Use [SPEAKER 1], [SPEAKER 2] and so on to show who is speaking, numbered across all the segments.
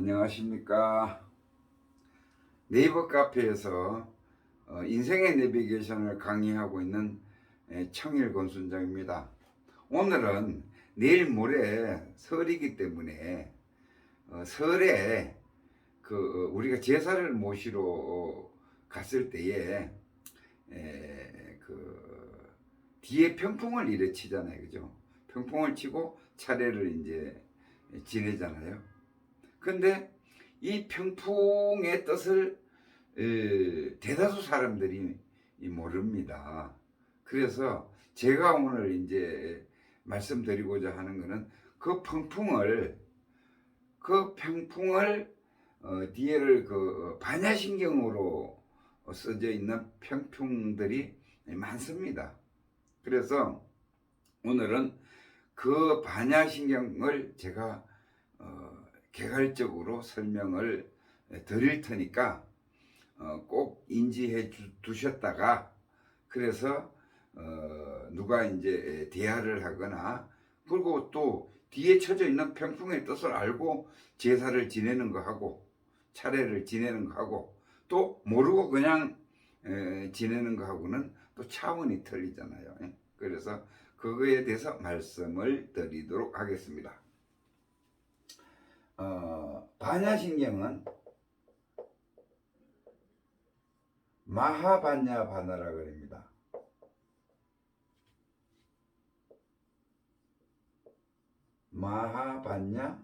[SPEAKER 1] 안녕하십니까. 네이버 카페에서 인생의 내비게이션을 강의하고 있는 청일 권순정입니다. 오늘은 내일 모레 설이기 때문에 설에 우리가 제사를 모시러 갔을 때에 뒤에 평풍을 이래 치잖아요, 그죠? 평풍을 치고 차례를 이제 지내잖아요. 근데 이 평풍의 뜻을 대다수 사람들이 모릅니다. 그래서 제가 오늘 이제 말씀드리고자 하는 것은 그 평풍을 뒤에를 반야신경으로 써져 있는 평풍들이 많습니다. 그래서 오늘은 그 반야신경을 제가 개괄적으로 설명을 드릴 테니까 꼭 인지해 두셨다가, 그래서 누가 이제 대화를 하거나, 그리고 또 뒤에 쳐져 있는 평풍의 뜻을 알고 제사를 지내는 거 하고 차례를 지내는 거 하고, 또 모르고 그냥 지내는 거 하고는 또 차원이 틀리잖아요. 그래서 그거에 대해서 말씀을 드리도록 하겠습니다. 반야신경은 마하반야 바나라 그럽니다. 마하반야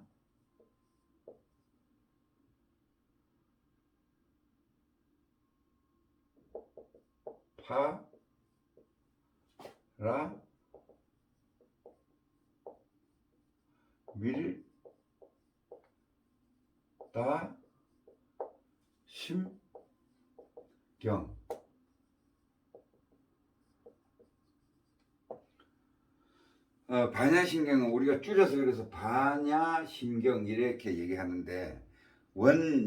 [SPEAKER 1] 파라 밀다 심경. 반야신경은 우리가 줄여서 그래서 반야신경 이렇게 얘기하는데,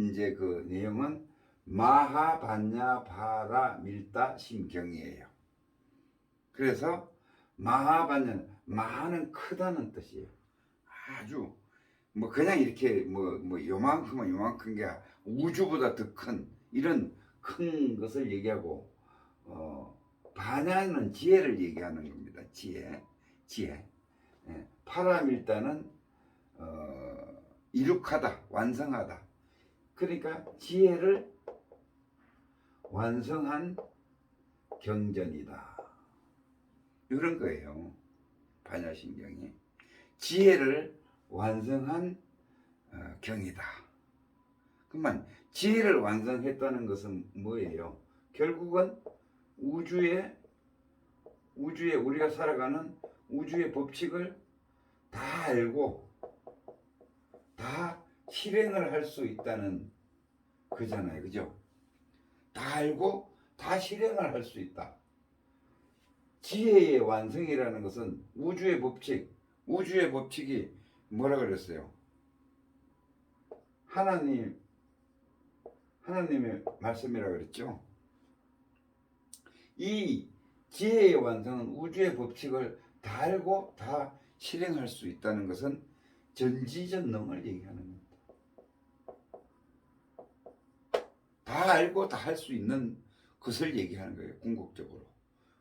[SPEAKER 1] 이제 그 내용은 마하반야 파라 밀다 심경이에요. 그래서 마하반야는 마하는 크다는 뜻이에요. 아주 그냥 이렇게 요만큼 게 우주보다 더 큰 이런 큰 것을 얘기하고, 반야는 지혜를 얘기하는 겁니다. 지혜. 파라밀다는 이룩하다, 완성하다. 그러니까 지혜를 완성한 경전이다, 이런 거예요. 반야신경이 지혜를 완성한 경이다. 그러면 지혜를 완성했다는 것은 뭐예요? 결국은 우주에 우리가 살아가는 우주의 법칙을 다 알고 다 실행을 할 수 있다는 거잖아요, 그죠? 다 알고 다 실행을 할 수 있다. 지혜의 완성이라는 것은 우주의 법칙이 뭐라 그랬어요? 하나님의 말씀이라 그랬죠. 이 지혜의 완성은 우주의 법칙을 다 알고 다 실행할 수 있다는 것은 전지전능을 얘기하는 겁니다. 다 알고 다 할 수 있는 것을 얘기하는 거예요, 궁극적으로.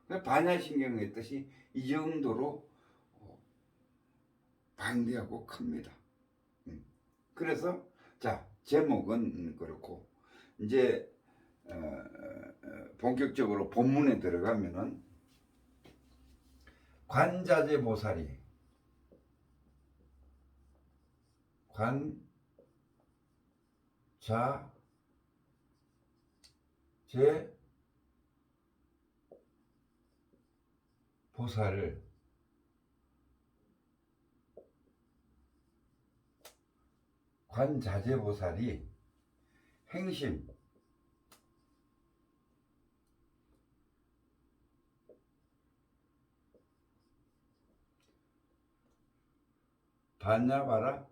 [SPEAKER 1] 반야신경의 뜻이 이 정도로 방대하고 큽니다. 그래서 자, 제목은 그렇고, 이제 본격적으로 본문에 들어가면은 관자재보살이 관자재보살을 관자재보살이 행심 반야바라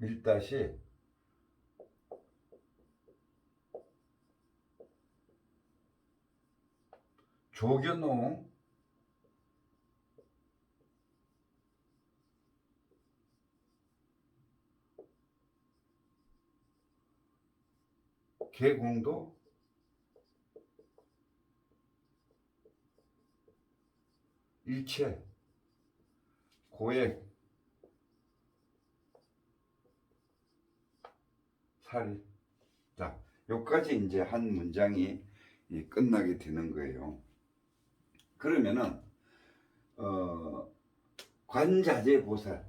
[SPEAKER 1] 밀다시 조견호 개공도 일체 고액 살인. 자, 여기까지 이제 한 문장이 끝나게 되는 거예요. 그러면은 관자재보살,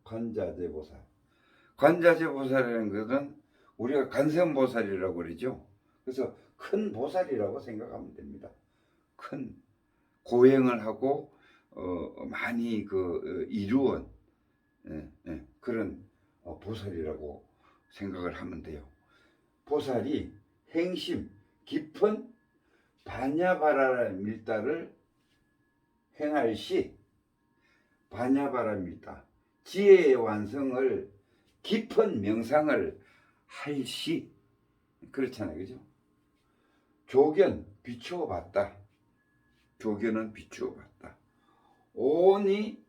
[SPEAKER 1] 관자재보살이라는 것은 우리가 관세음보살이라고 그러죠. 그래서 큰 보살이라고 생각하면 됩니다. 큰 고행을 하고 많이 이루은 그런 보살이라고 생각을 하면 돼요. 보살이 행심 깊은 바냐바라 밀다를 행할 시, 바냐바라 밀다 지혜의 완성을 깊은 명상을 할 시, 그렇잖아요, 그죠? 조견 비추어 봤다. 조견은 비추어 봤다. 오온이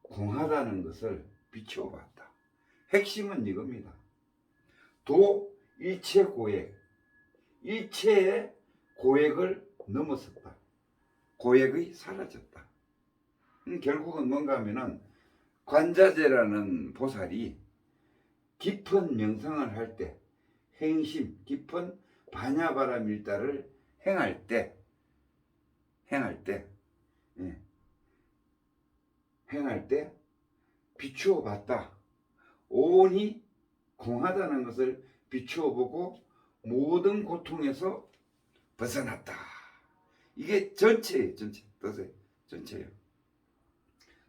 [SPEAKER 1] 공하다는 것을 비추어 봤다. 핵심은 이겁니다. 도 일체 고액, 일체의 고액을 넘어섰다. 고액이 사라졌다. 결국은 뭔가 하면은 관자재라는 보살이 깊은 명상을 할 때, 행심 깊은 바냐바라 밀다를 행할 때 비추어 봤다. 오온이 공하다는 것을 비추어 보고 모든 고통에서 벗어났다. 이게 전체예요. 전체예요.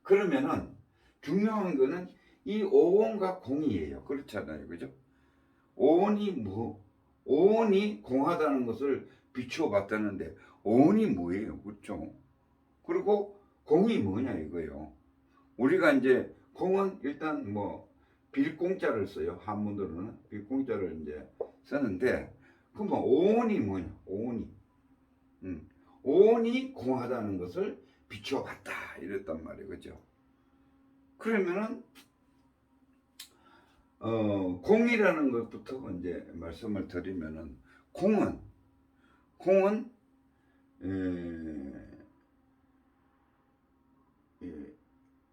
[SPEAKER 1] 그러면은 중요한 거는 이 오온과 공이에요. 그렇잖아요, 그죠? 오온이 오온이 공하다는 것을 비추어 봤다는데 오온이 뭐예요, 그렇죠? 그리고 공이 뭐냐 이거예요. 우리가 이제 공은 일단 빌공자를 써요. 한문으로는 빌공자를 이제 쓰는데, 그러면 오온이 뭐냐? 오온이 공하다는 것을 비추어 봤다 이랬단 말이에요, 그죠? 그러면은 공이라는 것부터 이제 말씀을 드리면은 공은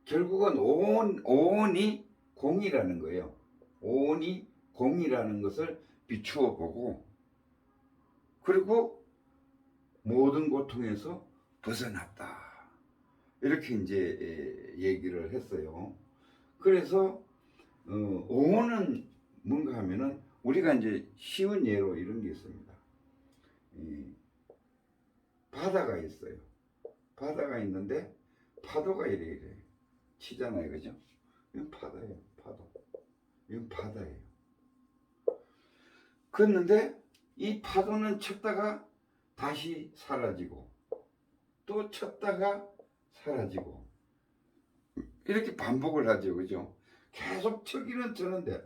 [SPEAKER 1] 결국은 오온이 공이라는 거예요. 오온이 공이라는 것을 비추어 보고, 그리고 모든 고통에서 벗어났다. 이렇게 이제 얘기를 했어요. 그래서 오온은 뭔가 하면은 우리가 이제 쉬운 예로 이런 게 있습니다. 바다가 있어요. 바다가 있는데 파도가 이래 치잖아요, 그죠? 이건 바다예요, 파도. 이건 바다예요. 그런데 이 파도는 쳤다가 다시 사라지고, 또 쳤다가 사라지고, 이렇게 반복을 하죠, 그죠? 계속 쳐기는 쳐는데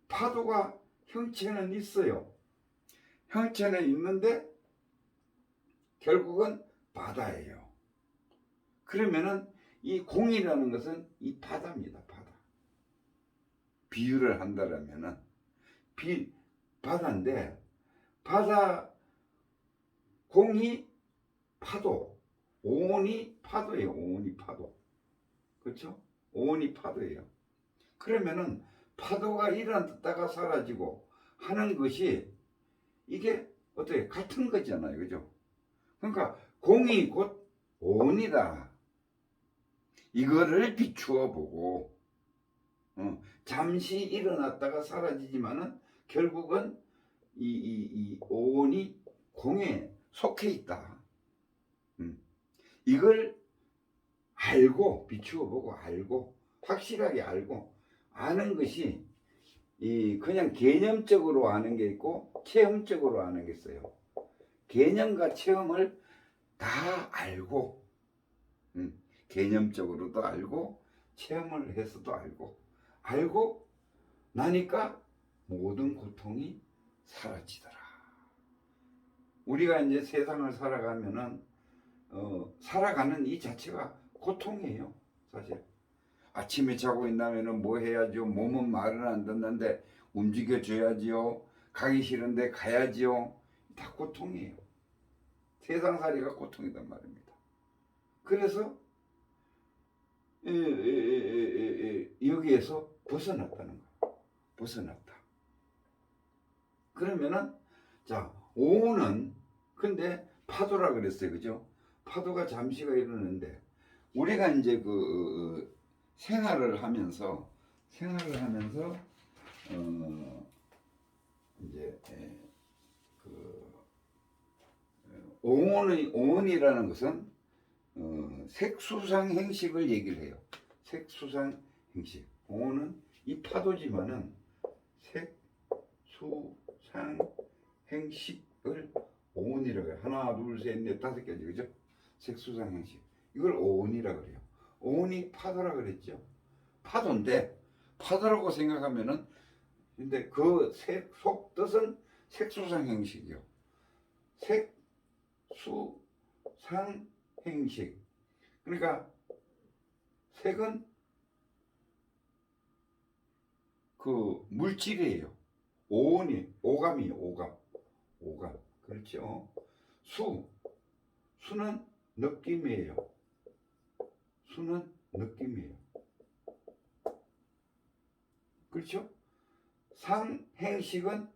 [SPEAKER 1] 파도가 형체는 있어요. 형체는 있는데 결국은 바다예요. 그러면은 이 공이라는 것은 이 바다입니다, 바다. 비유를 한다면은 바다인데, 바다 공이 파도, 오온이 파도예요. 오온이 파도. 그렇죠? 오온이 파도예요. 그러면은 파도가 일어났다가 사라지고 하는 것이 이게 어떻게 같은 거잖아요, 그죠? 그러니까 공이 곧 오온이다. 이거를 비추어 보고 잠시 일어났다가 사라지지만은 결국은 이 오온이 공에 속해 있다. 이걸 알고 비추어 보고 알고 확실하게 알고 아는 것이 그냥 개념적으로 아는 게 있고 체험적으로 아는 게 있어요. 개념과 체험을 다 알고 개념적으로도 알고 체험을 해서도 알고 나니까 모든 고통이 사라지더라. 우리가 이제 세상을 살아가면은 살아가는 이 자체가 고통이에요, 사실. 아침에 자고 있다면은 뭐 해야죠? 몸은 말은 안 듣는데 움직여줘야지요. 가기 싫은데 가야지요. 다 고통이에요. 세상살이가 고통이란 말입니다. 그래서 여기에서 벗어났다는 거예요. 벗어났다. 그러면은 자, 오는 근데 파도라 그랬어요, 그죠? 파도가 잠시가 이러는데 우리가 이제 생활을 하면서 이제 오온이라는 것은 색수상 행식을 얘기를 해요. 색수상 행식. 오온은 이 파도지만은 색수상 행식을 오온이라고 해요. 하나, 둘, 셋, 넷, 다섯 개지, 그죠? 색수상 행식. 이걸 오온이라고 그래요. 오온이 파도라 그랬죠. 파도인데 파도라고 생각하면은 근데 그 속 뜻은 색수상 행식이요. 색수상 행식. 그러니까 색은 그 물질이에요. 오감이에요. 오감. 그렇죠. 수는 느낌이에요. 수는 느낌이에요. 그렇죠? 상행식은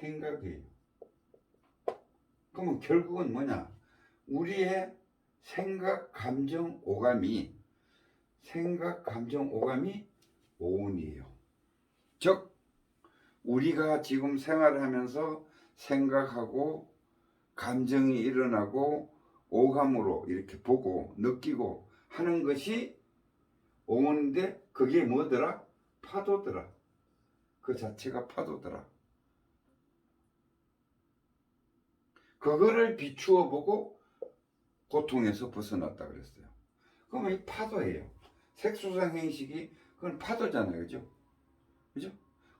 [SPEAKER 1] 생각이에요. 그러면 결국은 뭐냐? 우리의 생각, 감정, 오감이 오온이에요. 즉 우리가 지금 생활을 하면서 생각하고 감정이 일어나고 오감으로 이렇게 보고 느끼고 하는 것이 오온인데 그게 뭐더라? 파도더라. 그 자체가 파도더라. 그거를 비추어 보고 고통에서 벗어났다 그랬어요. 그러면 이 파도예요. 색수상 행식이 그건 파도잖아요. 그죠? 그죠?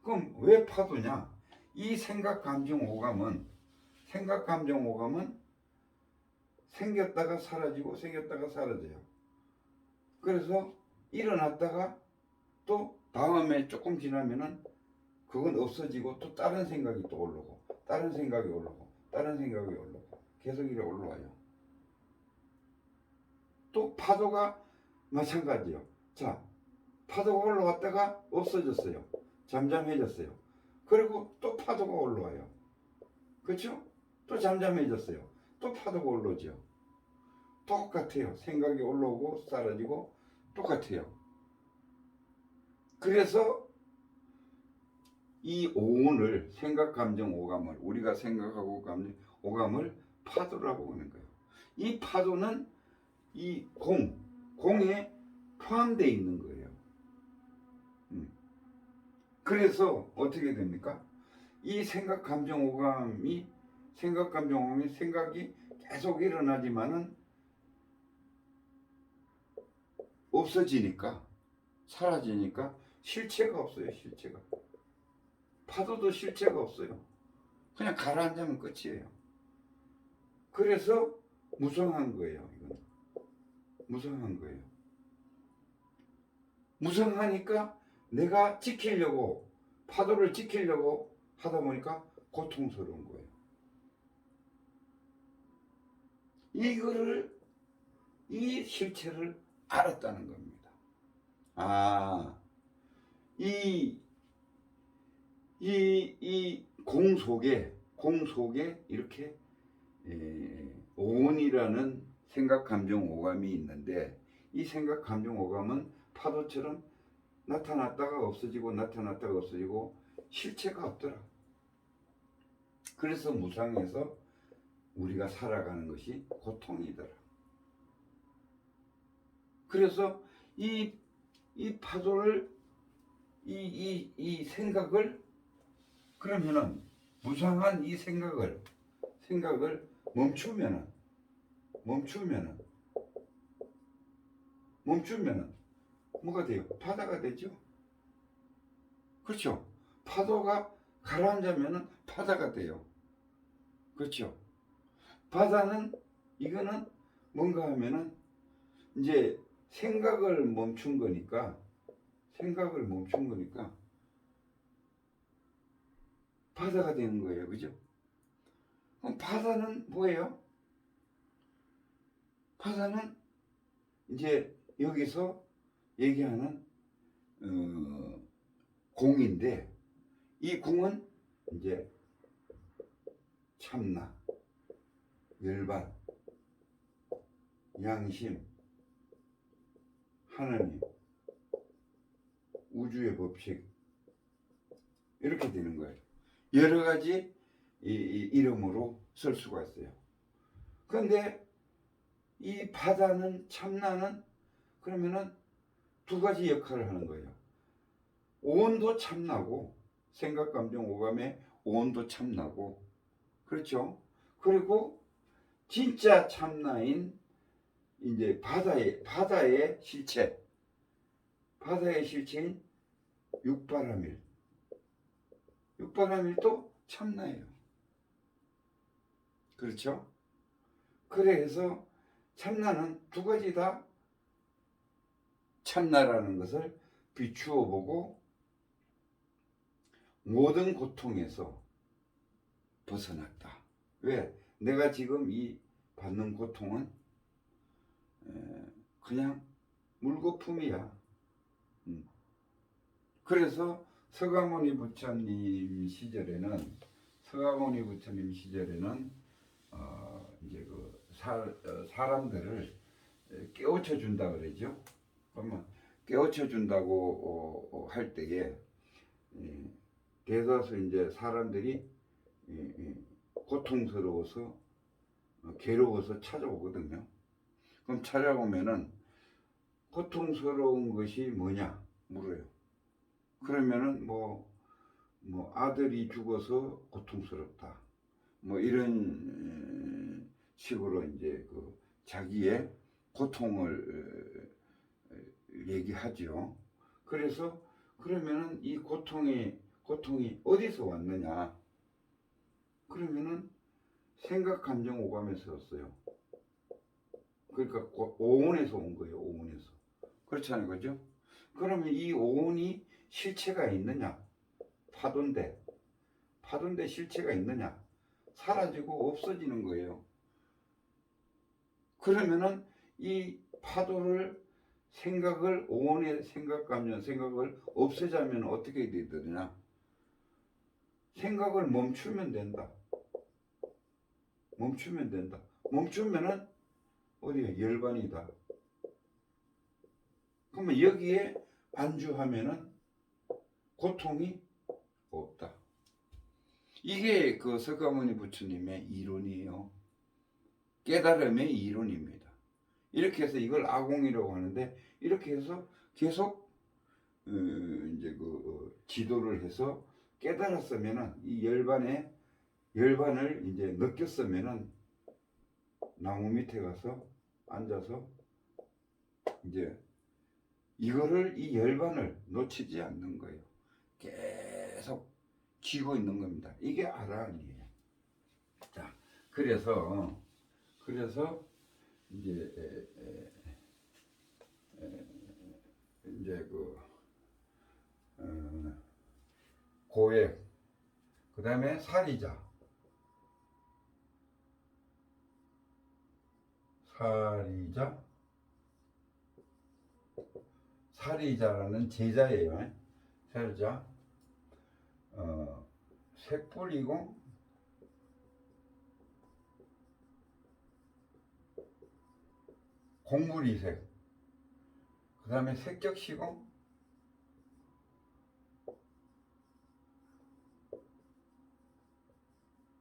[SPEAKER 1] 그럼 왜 파도냐? 이 생각, 감정, 오감은 생겼다가 사라지고 생겼다가 사라져요. 그래서 일어났다가 또 다음에 조금 지나면은 그건 없어지고 또 다른 생각이 또 오르고 다른 생각이 오르고 다른 생각이 오르고 계속 이래 올라와요. 또 파도가 마찬가지요. 자, 파도가 올라왔다가 없어졌어요. 잠잠해졌어요. 그리고 또 파도가 올라와요. 그렇죠? 또 잠잠해졌어요. 또 파도가 올라오죠. 똑같아요. 생각이 올라오고 사라지고 똑같아요. 그래서 이 오온을 생각, 감정, 오감을 우리가 생각하고 감정, 오감을 파도라고 하는 거예요. 이 파도는 이 공에 포함되어 있는 거예요. 그래서 어떻게 됩니까? 이 생각, 감정, 오감이 생각이 계속 일어나지만은 없어지니까 사라지니까 실체가 없어요. 실체가. 파도도 실체가 없어요. 그냥 가라앉으면 끝이에요. 그래서 무성한 거예요. 이건 무성한 거예요. 무성하니까 내가 지키려고 파도를 지키려고 하다 보니까 고통스러운 거예요. 이 실체를 알았다는 겁니다. 이 공 속에 이렇게 오온이라는 생각, 감정, 오감이 있는데 이 생각, 감정, 오감은 파도처럼 나타났다가 없어지고 나타났다가 없어지고 실체가 없더라. 그래서 무상해서 우리가 살아가는 것이 고통이더라. 그래서 이 파도를 이 생각을 그러면은 무상한 이 생각을 멈추면은 뭐가 돼요? 바다가 되죠. 그렇죠? 파도가 가라앉으면은 바다가 돼요. 그렇죠. 바다는 이거는 뭔가 하면은 이제 생각을 멈춘 거니까 바다가 되는 거예요. 그죠? 그럼 바다는 뭐예요? 바다는 이제 여기서 얘기하는 공인데, 이 공은 이제 참나, 열반, 양심, 하나님, 우주의 법칙, 이렇게 되는 거예요. 여러 가지 이 이름으로 쓸 수가 있어요. 그런데 이 바다는, 참나는 그러면은 두 가지 역할을 하는 거예요. 오온도 참나고, 생각, 감정, 오감의 오온도 참나고, 그렇죠? 그리고 진짜 참나인 이제 바다의 실체인 육바라밀도 참나예요. 그렇죠? 그래서 참나는 두 가지 다 참나라는 것을 비추어 보고 모든 고통에서 벗어났다. 왜? 내가 지금 이 받는 고통은 그냥 물거품이야. 그래서 서가모니 부처님 시절에는 이제 그 사람들을 깨우쳐 준다 그러죠. 그러면 깨우쳐 준다고 할 때에 대다수 이제 사람들이 고통스러워서 괴로워서 찾아오거든요. 그럼 찾아오면은 고통스러운 것이 뭐냐 물어요. 그러면은 뭐 아들이 죽어서 고통스럽다. 뭐 이런 식으로 이제 그 자기의 고통을 얘기하죠. 그래서 그러면은 이 고통이 어디서 왔느냐? 그러면은 생각, 감정, 오감에서 왔어요. 그러니까 오온에서 온 거예요. 오온에서. 그렇잖아요, 그죠? 그러면 이 오온이 실체가 있느냐? 파도인데 실체가 있느냐? 사라지고 없어지는 거예요. 그러면은 이 파도를 오온의 생각, 감정, 생각을 없애자면 어떻게 되느냐? 생각을 멈추면 된다. 멈추면은 어디야? 열반이다. 그러면 여기에 안주하면은 고통이 없다. 이게 그 석가모니 부처님의 이론이에요. 깨달음의 이론입니다. 이렇게 해서 이걸 아공이라고 하는데, 이렇게 해서 계속 이제 그 지도를 해서 깨달았으면은 이 열반을 이제 느꼈으면은 나무 밑에 가서 앉아서 이제 이 열반을 놓치지 않는 거예요. 계속 쥐고 있는 겁니다. 이게 아라한이에요. 자, 그래서 이제 이제 그 고액, 그 다음에 사리자라는 제자예요. 사리자, 색불이고 공불이색, 그 다음에 색격시고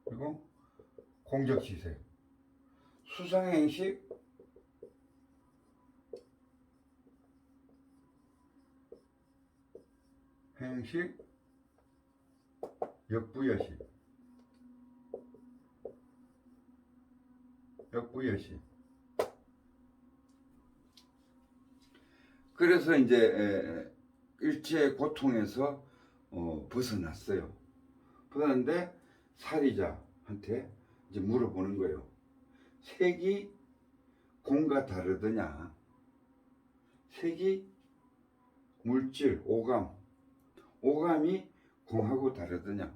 [SPEAKER 1] 그리고 공적시색, 수상행식, 역부여식. 그래서 이제 일체의 고통에서 벗어났어요. 벗어났는데 사리자한테 이제 물어보는 거예요. 색이 공과 다르더냐? 색이 물질, 오감이 공하고 다르더냐?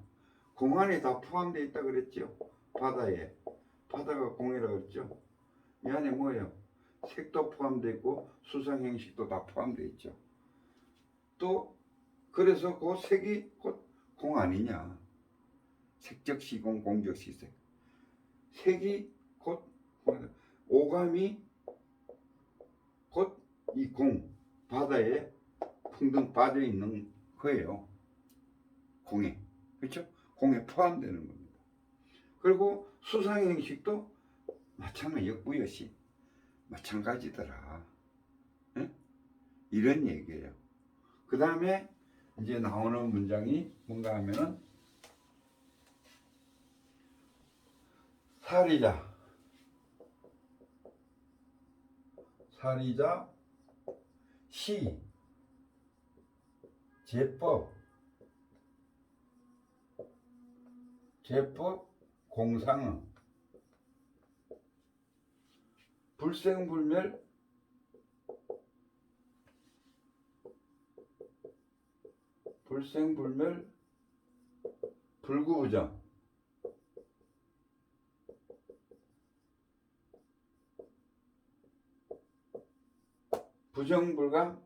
[SPEAKER 1] 공 안에 다 포함되어 있다 그랬죠. 바다가 공이라고 했죠. 이 안에 뭐예요? 색도 포함되어 있고 수상 형식도 다 포함되어 있죠. 또 그래서 그 색이 곧 공 아니냐? 색적 시공, 공적 시색. 색이 곧 오감이 곧 이 공, 바다에 풍덩 빠져 있는 거예요. 공에. 그렇죠? 공에 포함되는 겁니다. 그리고 수상 형식도 마찬가지, 역부여시 마찬가지더라. 예? 이런 얘기예요. 그 다음에 이제 나오는 문장이 뭔가 하면은 사리자, 시, 제법, 공상응, 불생불멸, 불구부정, 부정불감,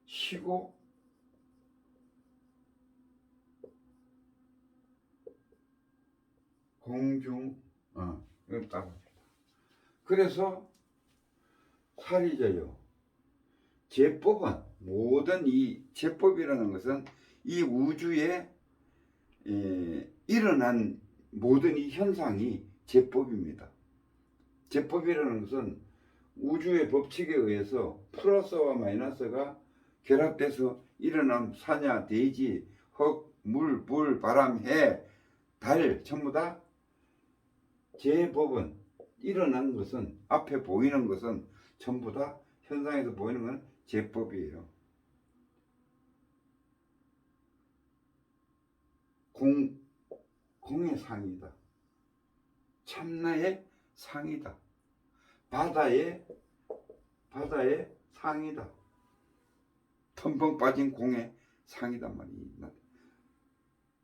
[SPEAKER 1] 시고, 공중, 이건 딱. 그래서 사리자요. 제법은 모든 이 제법이라는 것은 이 우주에 일어난 모든 이 현상이 제법입니다. 제법이라는 것은 우주의 법칙에 의해서 플러스와 마이너스가 결합돼서 일어난 산야, 대지, 흙, 물, 불, 바람, 해, 달 전부 다 제법은 일어난 것은 앞에 보이는 것은 전부 다 현상에서 보이는 건 제법이에요. 공의 상이다. 참나의 상이다. 바다의 상이다. 텀벙 빠진 공의 상이단 말이야.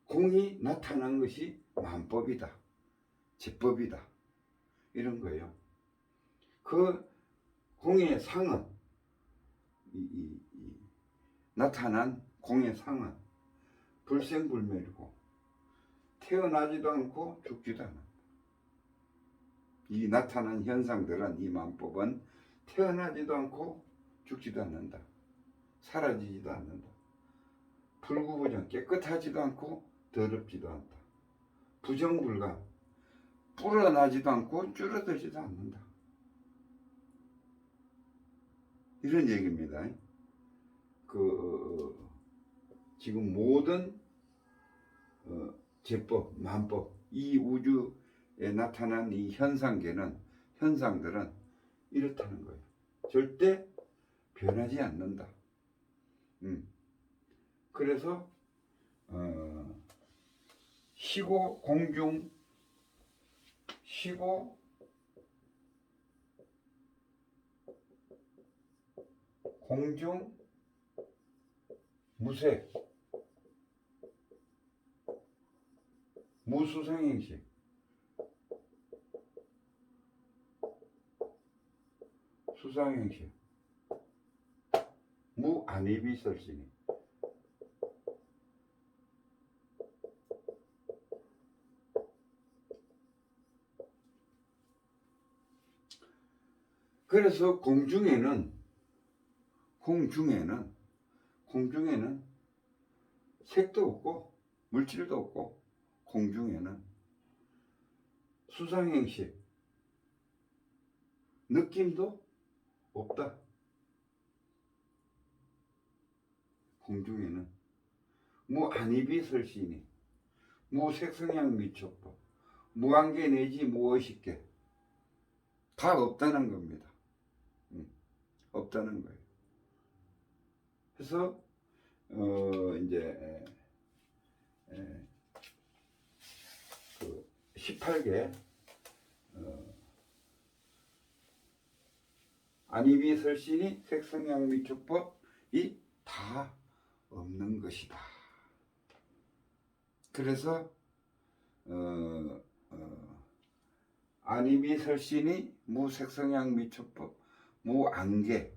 [SPEAKER 1] 공이 나타난 것이 만법이다. 제법이다. 이런 거예요. 그 공의 상은 나타난 공의 상은 불생불멸이고 태어나지도 않고 죽지도 않아. 이 나타난 현상들은, 이 만법은 태어나지도 않고 죽지도 않는다. 사라지지도 않는다. 불구부정, 깨끗하지도 않고 더럽지도 않다. 부정불감, 불어나지도 않고 줄어들지도 않는다. 이런 얘기입니다. 지금 모든 제법, 만법, 이 우주에 나타난 이 현상들은 이렇다는 거예요. 절대 변하지 않는다. 그래서 시고 공중 무색, 무수상행식, 수상행식, 무안이비설신이. 그래서 공중에는 색도 없고 물질도 없고, 공중에는 수상행식, 느낌도 없다. 공중에는 무안이비설신이, 무색성향 미촉법, 무한계 내지 무의식계 다 없다는 겁니다. 없다는 거예요. 해서 이제 그 18개 안이비 설신이 색성양미축법이 다 없는 것이다. 그래서 안이비 설신이 무색성양미축법 무안개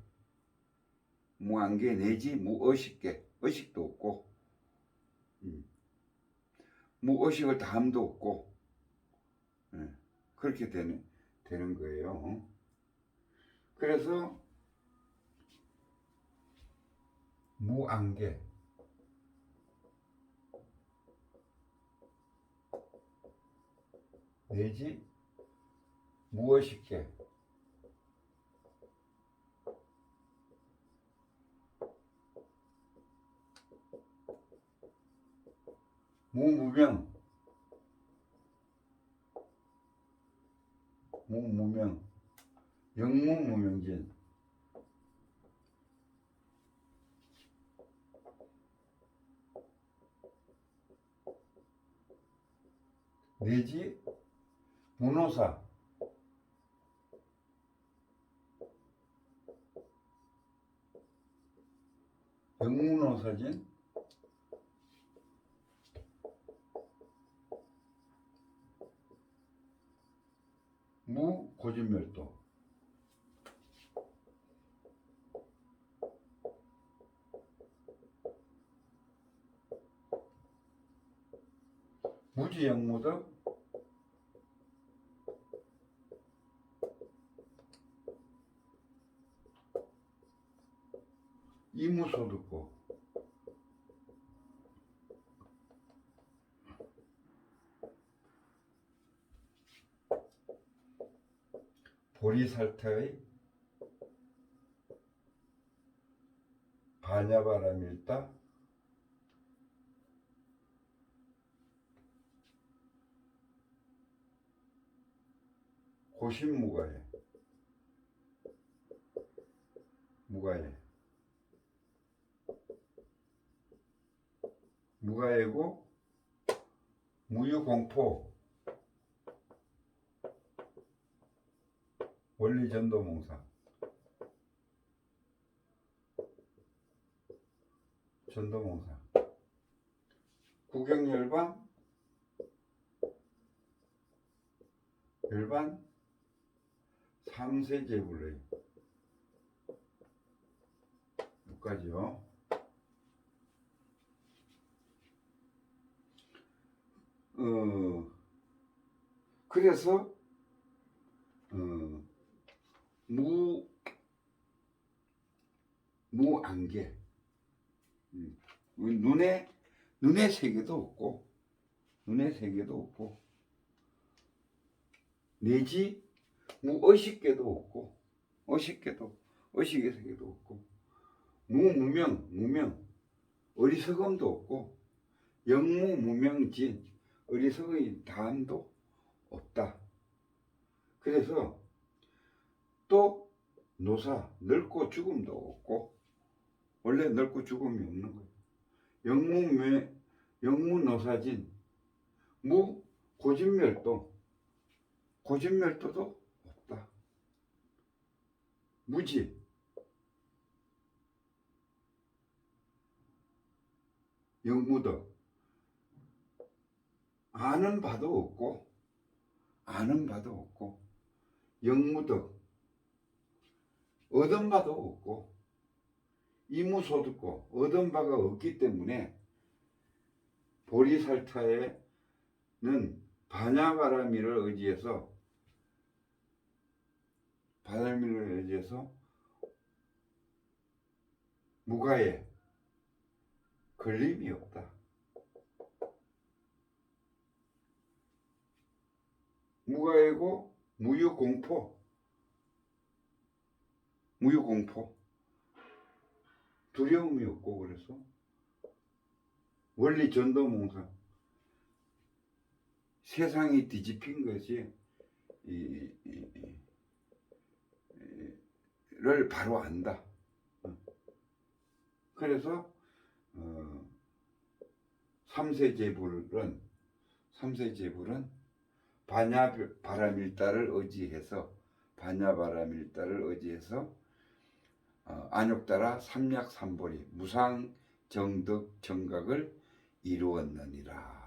[SPEAKER 1] 내지 무의식계 의식도 없고 무의식을 다함도 없고 그렇게 되는 거예요. 그래서 무안개 내지 무의식계 무무명 영무무명진 내지 무노사 영무노사진 무고진멸도 무지영무덕 이무소득고 보리살타의 반야바라밀다 고신무가에 무가예고 무유공포 원리전도몽사 전도몽사 구경열반 삼세제불의 여기까지요. 그래서 무안개 눈의 세계도 없고 내지 무의식계도 없고 의식의 세계도 없고 무명 어리석음도 없고 영무무명진 어리석의 다함도 없다. 그래서 또 노사 늙고 죽음도 없고 원래 늙고 죽음이 없는 거예요. 영무노사진 고진멸도도 없다. 무지 영무덕 아는 바도 없고 영무덕 얻은 바도 없고 이무소득고 얻은 바가 없기 때문에 보리살타에는 반야바라미를 의지해서 무가에 걸림이 없다. 무가에고 무유공포 두려움이 없고 그래서 원리 전도몽사 세상이 뒤집힌 것이 를 바로 안다. 그래서 3세 제불은 반야바라밀다를 의지해서 안욕따라 삼약삼보리 무상정덕 정각을 이루었느니라.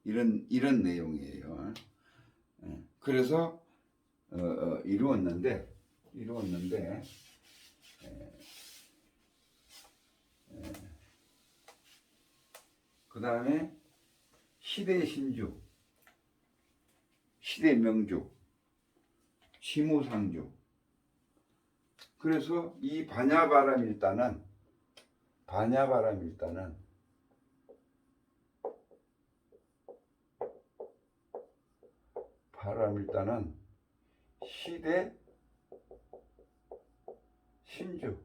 [SPEAKER 1] 이런 내용이에요. 그래서 이루었는데 그 다음에 시대신주, 시대명주, 시무상주. 그래서 이 반야바라밀다는 시대 신주,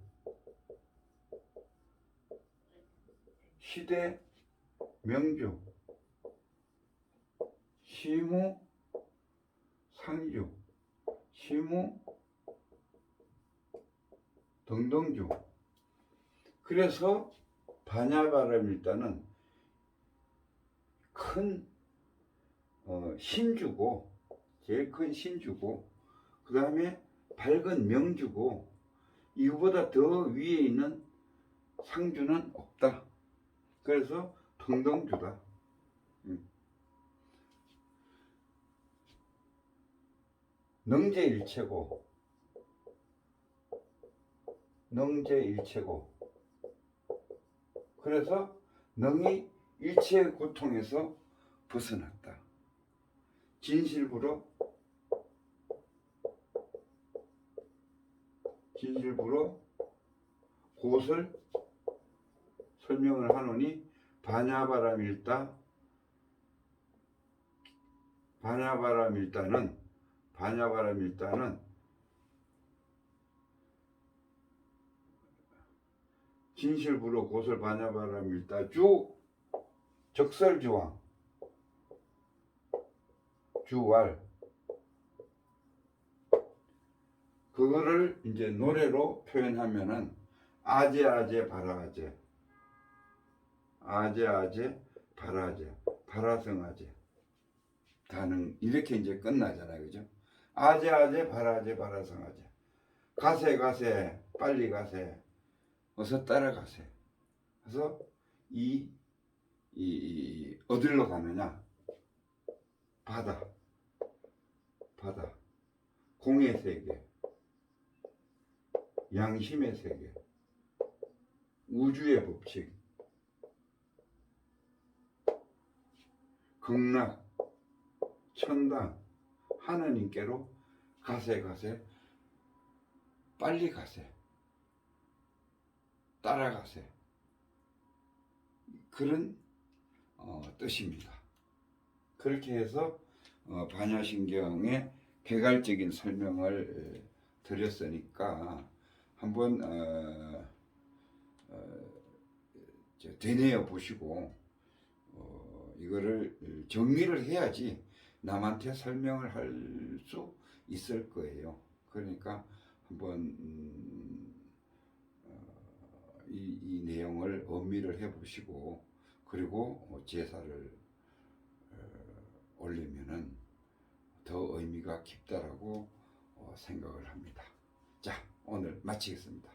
[SPEAKER 1] 시대 명주, 시무 상주, 시무 등등주. 그래서 반야바라밀다는 큰 신주고, 제일 큰 신주고, 그 다음에 밝은 명주고, 이거보다 더 위에 있는 상주는 없다. 그래서 동등주다. 능제일체고, 그래서 능이 일체의 고통에서 벗어났다. 진실부로 그것을 설명을 하노니 반야바라밀다는 진실부로 그것을 반야바라밀다 적설주왕 주왈, 그거를 이제 노래로 표현하면은 아제아제 바라아제, 바라성아제, 다능, 이렇게 이제 끝나잖아요. 그죠? 아제아제 바라성아제. 가세 빨리 가세, 어서 따라가세. 그래서 이 어디로 가느냐? 바다, 공의 세계, 양심의 세계, 우주의 법칙, 극락, 천당, 하느님께로 가세, 빨리 가세, 따라가세. 그런 뜻입니다. 그렇게 해서 반야신경의 개괄적인 설명을 드렸으니까 한번 되뇌어 보시고 이거를 정리를 해야지 남한테 설명을 할 수 있을 거예요. 그러니까 한번 이 내용을 음미를 해 보시고, 그리고 제사를 올리면은 더 의미가 깊다라고 생각을 합니다. 자, 오늘 마치겠습니다.